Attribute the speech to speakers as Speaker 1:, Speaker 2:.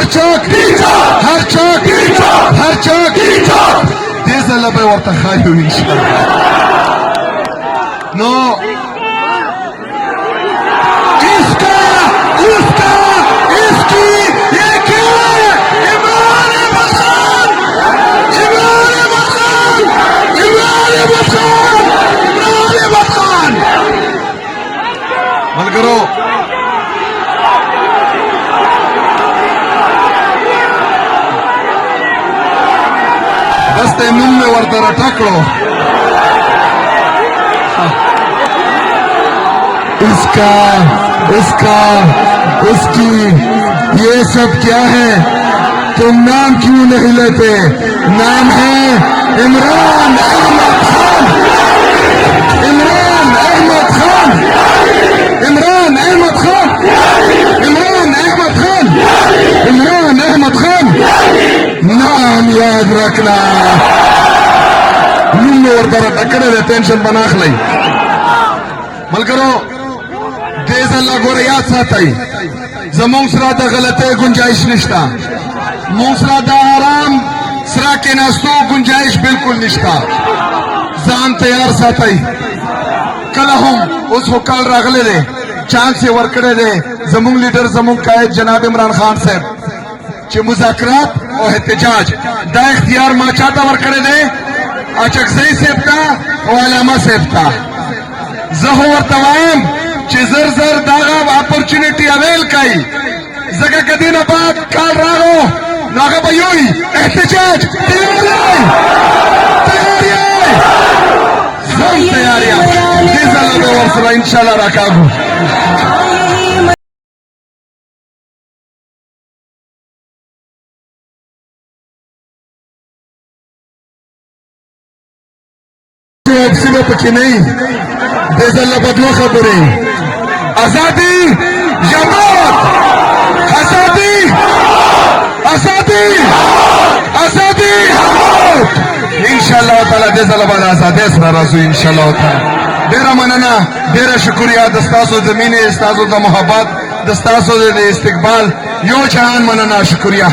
Speaker 1: हर चौक देश लबे वक्त खाई हुई नो इसका उसका इसकी ये क्या है? इमरान अहमद खान बंद करो। बस ते नुम में वर्तरा टकड़ो इसका उसकी ये सब क्या है? तुम नाम क्यों नहीं लेते? नाम है इमरान अहमद खान। इमरान अहमद खान नाम याद रखना। नुम और तरह टकड़े दे टेंशन बना खलाई मल करो देश अल्लाह गोरे याद साथाई जमों सरादा गलते गुंजाइश निष्ठा मोसरादा आराम सरा के नास्तों गुंजाइश बिल्कुल निष्ठा जान तैयार साथाई कल हम उस कल रगले दे चांद से वर्कड़े दे जमुंग लीडर जमुंग कायद जनाब इमरान खान साहब चे मुज़ाकरात और एहतजाज दा इख्तियार माचाता वर्कड़े दे अचकजई सेफ्ता और अलामा सेफ्ता जहो और तमाम चे जर दागा अपॉर्चुनिटी अवेल काई जगह के दिन बाद काल रागो नागा बयोई एहतजाज तैयारियां इंशाल्लाह रकाबू सिर्फ पक्षी नहीं देश अल्लाह बदलो खबरें आजादी या मौत आजादी इंशाल्लाह ताला देश अल्लाह बना आजादी रासू इंशाल्लाह ताला डेरा मनना डेरा शुक्रिया दस्तासो जमीने दस्तासो दा मोहब्बत दस्तासो दे इस्तकबाल यो जहान मनना शुक्रिया।